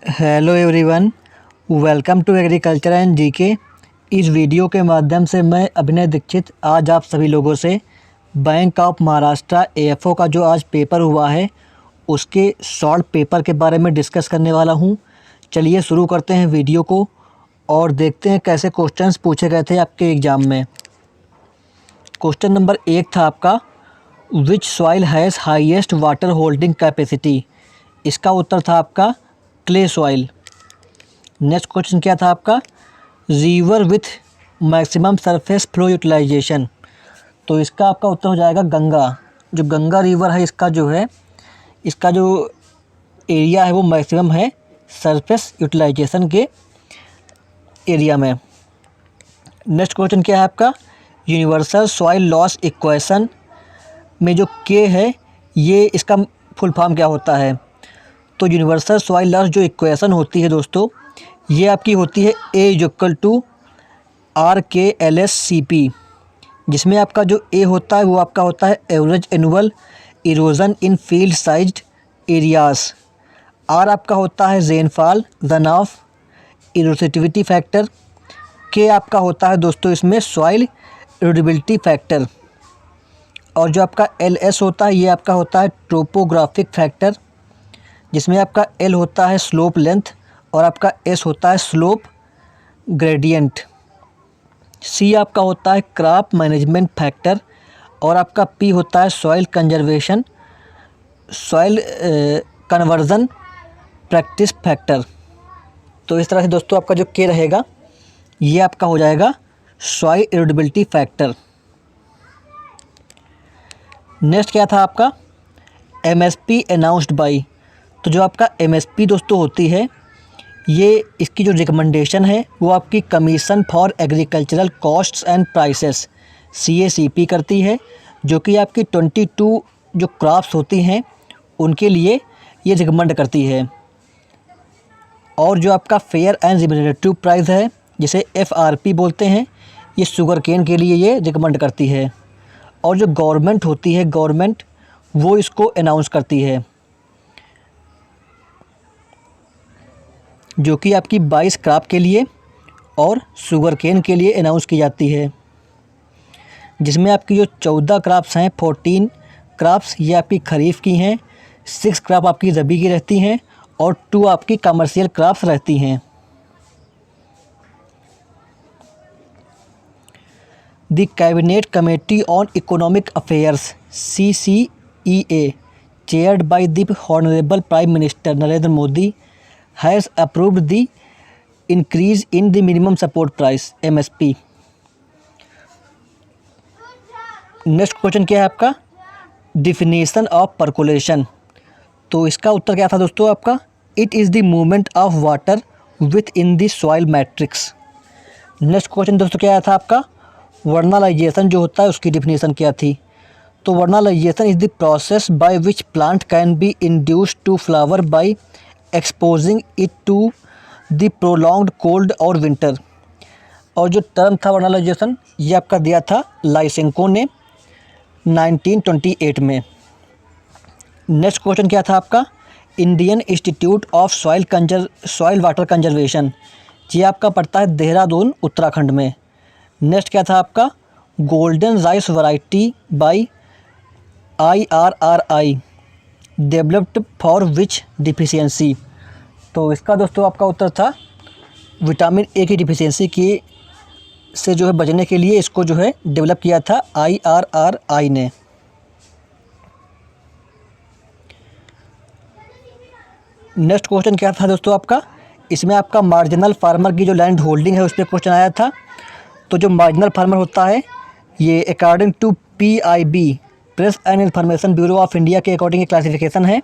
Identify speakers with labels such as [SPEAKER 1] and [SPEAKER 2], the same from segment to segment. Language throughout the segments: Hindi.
[SPEAKER 1] Hello everyone, welcome to agriculture and GK. इस वीडियो के माध्यम से मैं अभिनय दीक्षित आज आप सभी लोगों से बैंक ऑफ महाराष्ट्र एएफओ का जो आज पेपर हुआ है उसके शॉर्ट पेपर के बारे में डिस्कस करने वाला हूं। चलिए शुरू करते हैं वीडियो को और देखते हैं कैसे क्वेश्चंस पूछे गए थे आपके एग्ज़ाम में। क्वेश्चन नंबर 1 था आपका, विच soil has highest water holding capacity. इसका उत्तर था आपका क्ले सॉइल। नेक्स्ट क्वेश्चन क्या था आपका, river with maximum surface flow utilisation. तो इसका आपका उत्तर हो जाएगा गंगा। जो गंगा रिवर है इसका जो एरिया है वो मैक्सिमम है सरफेस यूटिलाइजेशन के एरिया में। नेक्स्ट क्वेश्चन क्या है आपका, यूनिवर्सल सॉइल लॉस इक्वेशन में जो के है ये इसका फुल फॉर्म क्या होता है। तो यूनिवर्सल सॉइल लॉस जो इक्वेशन होती है दोस्तों, ये आपकी होती है A=RKLSCP, जिसमें आपका जो ए होता है वो आपका होता है average annual erosion in field sized areas. R आपका होता है rainfall run off erosivity factor. K आपका होता है दोस्तों इसमें सॉइल इरोडेबिलिटी फैक्टर। और जो आपका LS होता है ये आपका होता है टोपोग्राफिक फैक्टर, जिसमें आपका L होता है स्लोप लेंथ और आपका S होता है स्लोप ग्रेडियंट। C आपका होता है क्रॉप मैनेजमेंट फैक्टर और आपका P होता है सॉइल कन्वर्जन प्रैक्टिस फैक्टर। तो इस तरह से दोस्तों आपका जो K रहेगा ये आपका हो जाएगा सॉइल इरोडेबिलिटी फैक्टर। नेक्स्ट क्या था आपका, MSP अनाउंस्ड बाई। तो जो आपका MSP दोस्तों होती है ये इसकी जो रिकमेंडेशन है वो आपकी commission for agricultural costs and prices CACP करती है, जो कि आपकी 22 जो क्रॉप्स होती हैं उनके लिए ये रिकमेंड करती है। और जो आपका फेयर एंड रिम्यूनरेटिव प्राइस है जिसे FRP बोलते हैं, ये शुगर केन के लिए ये रिकमेंड करती है। और जो गवर्नमेंट होती है गवर्नमेंट वो इसको अनाउंस करती है, जो कि आपकी 22 क्रॉप के लिए और शुगर केन के लिए अनाउंस की जाती है, जिसमें आपकी जो 14 क्रॉप्स हैं 14 क्रॉप्स ये आपकी खरीफ की हैं, 6 क्रॉप आपकी रबी की रहती हैं और 2 आपकी कमर्शियल क्रॉप्स रहती हैं। The cabinet committee on economic affairs CCEA chaired by the honourable prime minister Narendra Modi has approved the increase in the minimum support price MSP। Next question क्या है आपका, डिफिनेशन ऑफ परकोलेशन। तो इसका उत्तर क्या था दोस्तों आपका, it is the movement of water with in the soil matrix. Next question दोस्तों क्या आया था आपका, वर्नालाइजेशन जो होता है उसकी डिफिनेशन क्या थी। तो vernalisation is the process by which plant can be induced to flower by exposing it to the prolonged cold और विंटर। और जो टर्म था वर्नालाइजेशन ये आपका दिया था लाइसेंको ने 1928 में। नेक्स्ट क्वेश्चन क्या था आपका, Indian institute of soil water conservation, ये आपका पड़ता है देहरादून उत्तराखंड में। नेक्स्ट क्या था आपका, golden rice variety by IRRI developed for which deficiency. तो इसका दोस्तों आपका उत्तर था विटामिन A की डिफिशियंसी की से जो है बचने के लिए इसको जो है डेवलप किया था IRRI ने। नेक्स्ट क्वेश्चन क्या था दोस्तों आपका, इसमें आपका मार्जिनल फार्मर की जो लैंड होल्डिंग है उस पर क्वेश्चन आया था। तो जो मार्जिनल फार्मर होता है ये according to PIB press and information bureau of India के अकॉर्डिंग ये क्लासिफिकेशन है।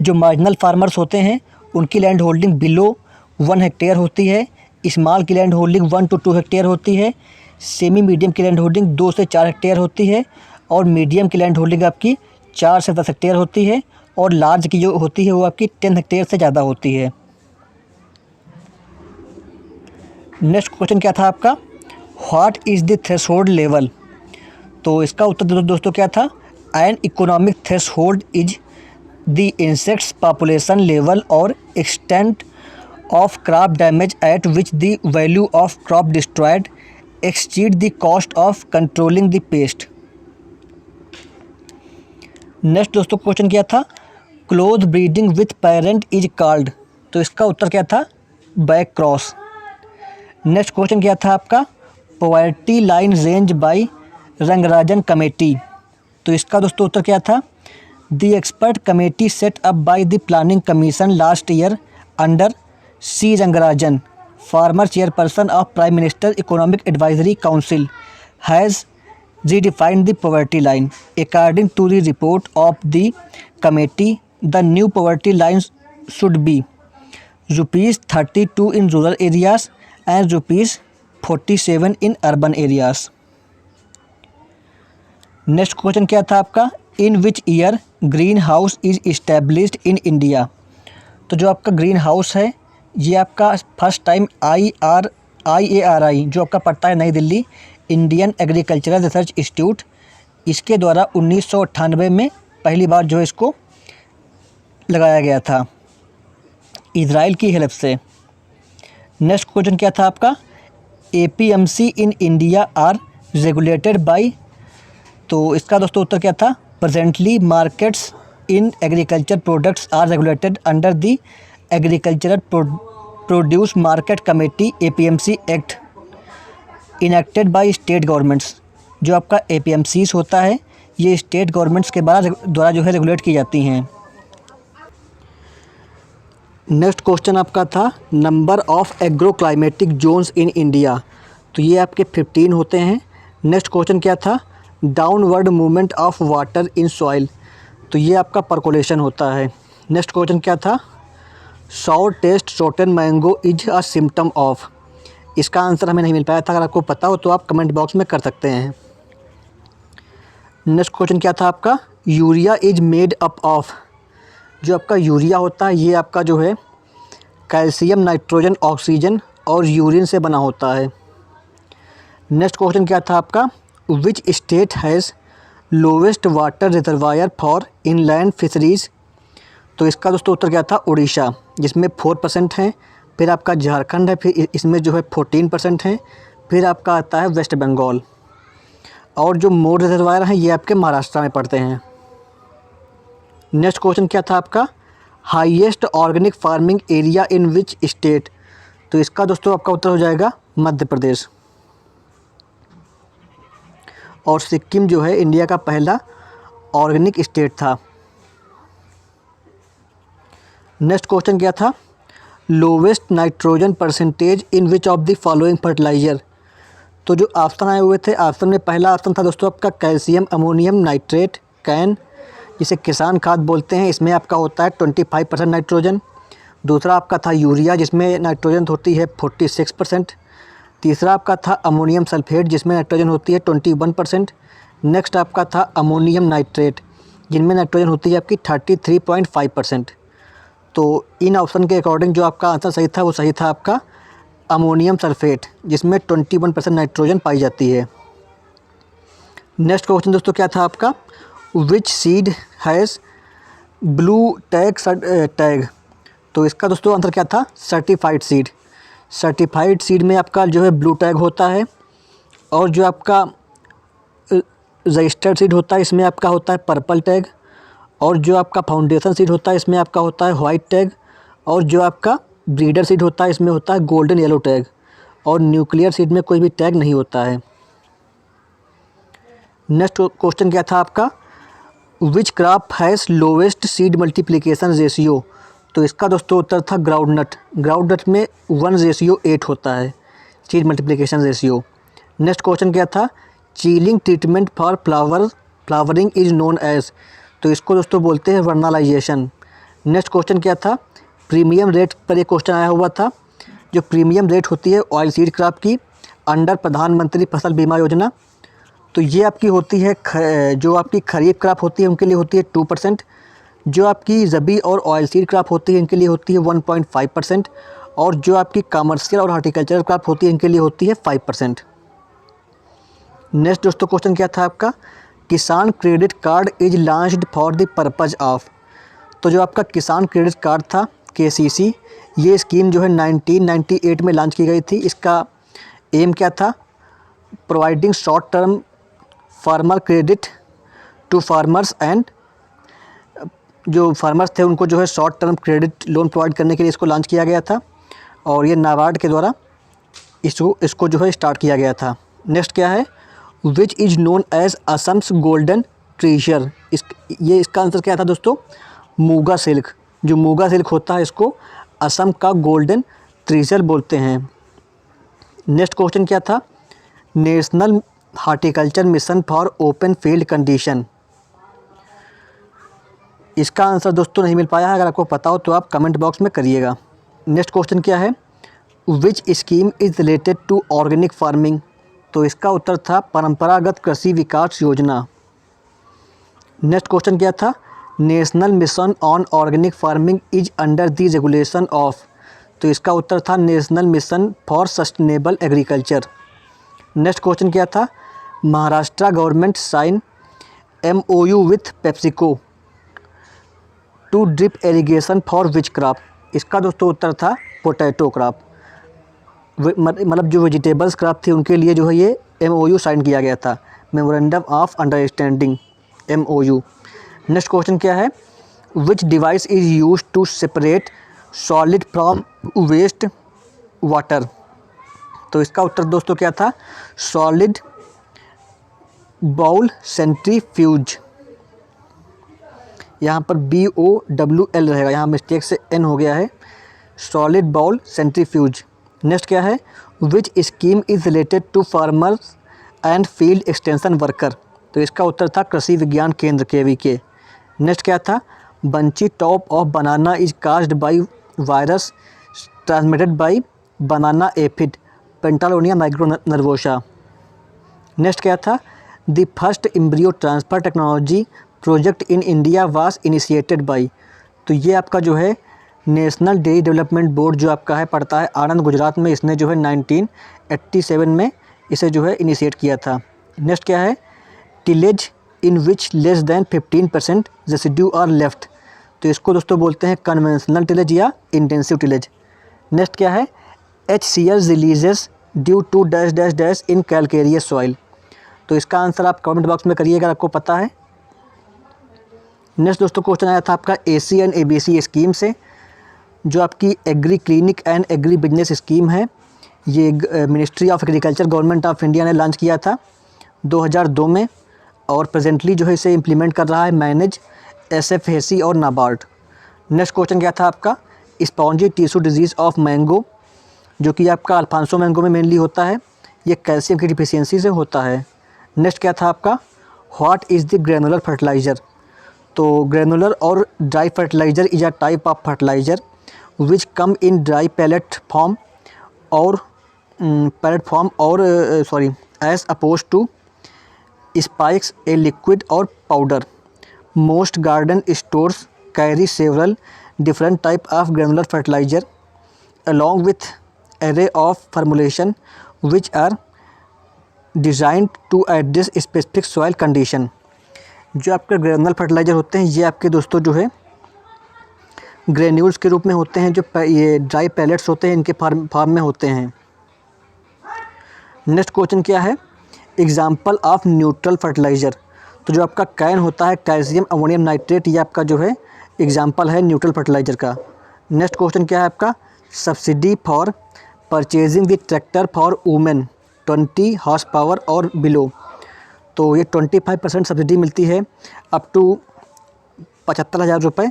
[SPEAKER 1] जो मार्जिनल फार्मर्स होते हैं उनकी लैंड होल्डिंग बिलो 1 हेक्टेयर होती है, स्मॉल की लैंड होल्डिंग 1 to 2 हेक्टेयर होती है, सेमी मीडियम की लैंड होल्डिंग 2 से 4 हेक्टेयर होती है और मीडियम की लैंड होल्डिंग आपकी 4 से 10 हेक्टेयर होती है और लार्ज की जो होती है वो आपकी 10 हेक्टेयर से ज़्यादा होती है। नेक्स्ट क्वेश्चन क्या था आपका, what is the threshold level. तो इसका उत्तर दोस्तों क्या था, an economic threshold is the insects population level और extent of crop damage at which the value of crop destroyed exceed the cost of controlling the pest. Next दोस्तों क्वेश्चन क्या था, close breeding with parent is called, तो इसका उत्तर क्या था, बैक क्रॉस। नेक्स्ट क्वेश्चन क्या था आपका, poverty line range by Rangarajan committee, तो इसका दोस्तों उत्तर क्या था, the expert committee set up by the planning commission last year under C Rangarajan, former chairperson of prime minister economic advisory council, has redefined the poverty line. According to the report of the committee, the new poverty lines should be rupees 32 in rural areas and rupees 47 in urban areas. Next question क्या था आपका, in which year greenhouse is established in India, तो जो आपका ग्रीन हाउस है ये आपका फर्स्ट टाइम IARI जो आपका पड़ता है नई Delhi, Indian agricultural research institute, इसके द्वारा 1998 में पहली बार जो है इसको लगाया गया था इजराइल की हेल्प से। नेक्स्ट क्वेश्चन क्या था आपका, APMC in India are regulated by, तो इसका दोस्तों उत्तर क्या था, presently markets in agriculture products are regulated under the agricultural produce market committee APMC act enacted by state governments, जो आपका APMCs होता है ये स्टेट गवर्नमेंट्स के द्वारा जो है रेगुलेट की जाती हैं। नेक्स्ट क्वेश्चन आपका था, number of agro climatic zones in India, तो ये आपके 15 होते हैं। नेक्स्ट क्वेश्चन क्या था, downward movement of water in soil, तो ये आपका परकोलेशन होता है। नेक्स्ट क्वेश्चन क्या था, sour taste rotten mango is a symptom of, इसका आंसर हमें नहीं मिल पाया था, अगर आपको पता हो तो आप कमेंट बॉक्स में कर सकते हैं। नेक्स्ट क्वेश्चन क्या था आपका, urea is made up of, जो आपका यूरिया होता है ये आपका जो है कैल्शियम, नाइट्रोजन, ऑक्सीजन और यूरिन से बना होता है। नेक्स्ट क्वेश्चन क्या था आपका, which state has lowest water reservoir for inland fisheries, तो इसका दोस्तों उत्तर क्या था, उड़ीसा, जिसमें 4% है। फिर आपका झारखंड है, फिर इसमें जो है 14% है। फिर आपका आता है वेस्ट बंगाल, और जो मोर रिजर्वायर हैं ये आपके महाराष्ट्र में पड़ते हैं। नेक्स्ट क्वेश्चन क्या था आपका, highest organic farming area in which state, तो इसका दोस्तों आपका उत्तर हो जाएगा मध्य प्रदेश, और सिक्किम जो है इंडिया का पहला ऑर्गेनिक स्टेट था। नेक्स्ट क्वेश्चन क्या था, lowest nitrogen percentage in which of the following fertiliser, तो जो ऑप्शन आए हुए थे, ऑप्शन में पहला ऑप्शन था दोस्तों आपका कैल्शियम अमोनियम नाइट्रेट कैन, जिसे किसान खाद बोलते हैं, इसमें आपका होता है 25% नाइट्रोजन। दूसरा आपका था यूरिया, जिसमें नाइट्रोजन होती है 46%। तीसरा आपका था अमोनियम सल्फेट, जिसमें नाइट्रोजन होती है 21%। नेक्स्ट आपका था अमोनियम नाइट्रेट, जिनमें नाइट्रोजन होती है आपकी 33.5%। तो इन ऑप्शन के अकॉर्डिंग जो आपका आंसर सही था वो सही था आपका अमोनियम सल्फेट, जिसमें 21% नाइट्रोजन पाई जाती है। नेक्स्ट क्वेश्चन दोस्तों क्या था आपका, विच सीड हैज़ ब्लू टैग, तो इसका दोस्तों आंसर क्या था, सर्टिफाइड सीड। सर्टिफाइड सीड में आपका जो है ब्लू टैग होता है, और जो आपका रजिस्टर्ड सीड होता है इसमें आपका होता है पर्पल टैग, और जो आपका फाउंडेशन सीड होता है इसमें आपका होता है वाइट टैग, और जो आपका ब्रीडर सीड होता है इसमें होता है गोल्डन येलो टैग, और न्यूक्लियर सीड में कोई भी टैग नहीं होता है। नेक्स्ट क्वेश्चन क्या था आपका, which crop has lowest seed multiplication ratio, तो इसका दोस्तों उत्तर था ग्राउंडनट। ग्राउंडनट में 1:8 होता है seed multiplication ratio. Next question क्या था, chilling treatment for flowering is known as, तो इसको दोस्तों बोलते हैं वर्नलाइजेशन। नेक्स्ट क्वेश्चन क्या था, प्रीमियम रेट पर एक क्वेश्चन आया हुआ था। जो प्रीमियम रेट होती है ऑयल सीड क्रॉप की अंडर प्रधानमंत्री फसल बीमा योजना, तो ये आपकी होती है जो आपकी खरीफ क्रॉप होती है उनके लिए होती है 2%, जो आपकी रबी और ऑयल सीड क्रॉप होती है इनके लिए होती है 1.5%, और जो आपकी कमर्शियल और हार्टिकल्चरल क्रॉप होती है इनके लिए होती है 5%। नेक्स्ट दोस्तों क्वेश्चन क्या था आपका, किसान credit card is launched for the purpose of, तो जो आपका किसान क्रेडिट कार्ड था KCC, ये स्कीम जो है 1998 में लॉन्च की गई थी। इसका एम क्या था? Providing short term farmer credit to farmers and जो फार्मर्स थे उनको जो है short term credit loan provide करने के लिए इसको लॉन्च किया गया था और ये नाबार्ड के द्वारा इसको जो है स्टार्ट किया गया था। नेक्स्ट क्या है? Which is known as Assam's golden treasure. इसका आंसर क्या था दोस्तों? मूगा सिल्क। जो मूगा सिल्क होता है इसको असम का गोल्डन ट्रेजर बोलते हैं। नेक्स्ट क्वेश्चन क्या था? National horticulture mission for open field condition. इसका आंसर दोस्तों नहीं मिल पाया है, अगर आपको पता हो तो आप कमेंट बॉक्स में करिएगा। नेक्स्ट क्वेश्चन क्या है? Which scheme is related to organic farming. तो इसका उत्तर था परंपरागत कृषि विकास योजना। नेक्स्ट क्वेश्चन क्या था? National mission on organic farming is under the regulation of. तो इसका उत्तर था national mission for sustainable agriculture. Next question क्या था? Maharashtra government sign MOU with PepsiCo to drip irrigation for which crop. इसका दोस्तों उत्तर था पोटैटो क्रॉप। मतलब जो वेजिटेबल्स क्रॉप थी उनके लिए जो है ये MOU साइन किया गया था, memorandum of understanding MOU। Next question क्या है? Which device is use to separate solid from waste water. तो इसका उत्तर दोस्तों क्या था? Solid bowl centrifuge. यहाँ पर BOWL रहेगा, यहाँ मिस्टेक से N हो गया है। Solid bowl centrifuge. नेक्स्ट क्या है? Which scheme is related to farmers and field extension worker. तो इसका उत्तर था कृषि विज्ञान केंद्र KVK। नेक्स्ट क्या था? Bunchy top of banana is caused by virus transmitted by banana aphid pentalonia nigronervosa. Next क्या था? The first embryo transfer technology project in India was initiated by. तो ये आपका जो है नेशनल डेयरी डेवलपमेंट बोर्ड जो आपका है पड़ता है आनंद गुजरात में। इसने जो है 1987 में इसे जो है इनिशिएट किया था। नेक्स्ट क्या है? Tillage in which less than 15% residue are left. तो इसको दोस्तों बोलते हैं कन्वेंशनल टिलेज या इंटेंसिव टिलेज। नेक्स्ट क्या है? HCl releases due to dash dash dash in calcareous soil. तो इसका आंसर आप कमेंट बॉक्स में करिएगा अगर आपको पता है। नेक्स्ट दोस्तों क्वेश्चन आया था आपका AC एंड ABC स्कीम से, जो आपकी agree clinic and agri business scheme है। ये ministry of agriculture government of India ने लॉन्च किया था 2002 में और प्रेजेंटली जो है इसे इम्प्लीमेंट कर रहा है मैनेज SFAC और नाबार्ड। नेक्स्ट क्वेश्चन क्या था आपका? Spongy tissue disease of mango, जो कि आपका अल्फांसो मैंगो में मेनली होता है। ये कैल्शियम की डिफिशियंसी से होता है। नेक्स्ट क्या था आपका? What is the granular fertiliser. तो ग्रेनुलर और dry fertiliser is a type of fertiliser which come in dry pellet form और as oppose to spikes a liquid और powder. Most garden stores carry several different type of granular fertiliser along with array of formulation which are designed to address specific soil condition। जो आपके ग्रेनुलर फर्टिलाइज़र होते हैं ये आपके दोस्तों जो है ग्रेन्यूल्स के रूप में होते हैं, जो ये ड्राई पैलेट्स होते हैं इनके फार्म में होते हैं। नेक्स्ट क्वेश्चन क्या है? Example of neutral fertiliser. तो जो आपका कैन होता है कैल्शियम अमोनियम नाइट्रेट, ये आपका जो है एग्जाम्पल है न्यूट्रल फर्टिलाइज़र का। नेक्स्ट क्वेश्चन क्या है आपका? Subsidy for purchasing the tractor for women 20 horse power और बिलो। तो ये 25% सब्सिडी मिलती है अप टू 75,000 रुपये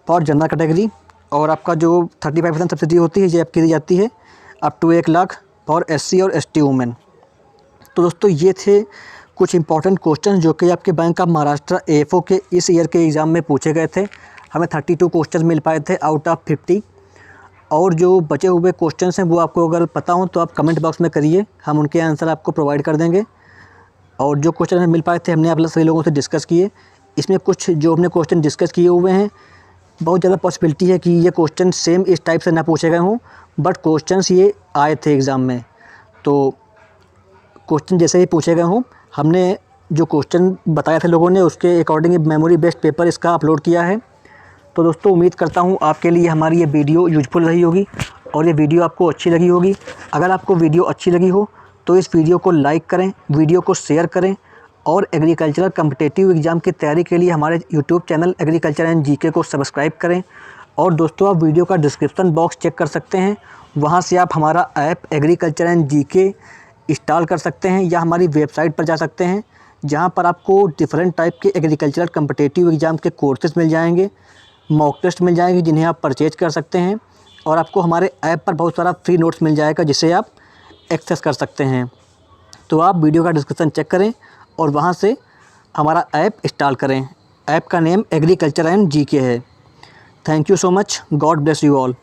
[SPEAKER 1] फॉर जनरल कैटेगरी, और आपका जो 35% सब्सिडी होती है ये आपकी दी जाती है up to 1 lakh for SC और ST वुमेन। तो दोस्तों ये थे कुछ इंपॉर्टेंट क्वेश्चन जो कि आपके बैंक ऑफ महाराष्ट्र AFO के इस ईयर के एग्ज़ाम में पूछे गए थे। हमें 32 क्वेश्चन मिल पाए थे आउट ऑफ 50, और जो बचे हुए क्वेश्चंस हैं वो आपको अगर पता हो तो आप कमेंट बॉक्स में करिए, हम उनके आंसर आपको प्रोवाइड कर देंगे। और जो क्वेश्चन हमें मिल पाए थे हमने आप सभी लोगों से डिस्कस किए। इसमें कुछ जो हमने क्वेश्चन डिस्कस किए हुए हैं बहुत ज़्यादा पॉसिबिलिटी है कि ये क्वेश्चन सेम इस टाइप से ना पूछे गए हों, बट क्वेश्चंस ये आए थे एग्ज़ाम में। तो क्वेश्चन जैसे ही पूछे गए हों हमने जो क्वेश्चन बताए थे लोगों ने उसके अकॉर्डिंग मेमोरी बेस्ड पेपर इसका अपलोड किया है। तो दोस्तों उम्मीद करता हूँ आपके लिए हमारी ये वीडियो यूज़फुल रही होगी और ये वीडियो आपको अच्छी लगी होगी। अगर आपको वीडियो अच्छी लगी हो तो इस वीडियो को लाइक करें, वीडियो को शेयर करें और एग्रीकल्चरल कॉम्पिटिटिव एग्ज़ाम की तैयारी के लिए हमारे YouTube channel agriculture and GK को सब्सक्राइब करें। और दोस्तों आप वीडियो का डिस्क्रिप्शन बॉक्स चेक कर सकते हैं, वहाँ से आप हमारा app agriculture and GK install कर सकते हैं या हमारी वेबसाइट पर जा सकते हैं, जहाँ पर आपको डिफरेंट टाइप के एग्रीकल्चरल कॉम्पिटिटिव एग्ज़ाम के कोर्सेज मिल जाएंगे, मॉक टेस्ट मिल जाएंगे जिन्हें आप परचेज कर सकते हैं और आपको हमारे ऐप पर बहुत सारा फ्री नोट्स मिल जाएगा जिसे आप एक्सेस कर सकते हैं। तो आप वीडियो का डिस्क्रिप्शन चेक करें और वहाँ से हमारा ऐप इंस्टॉल करें। ऐप का नेम एग्रीकल्चर एंड जीके है। Thank you so much. God bless you all.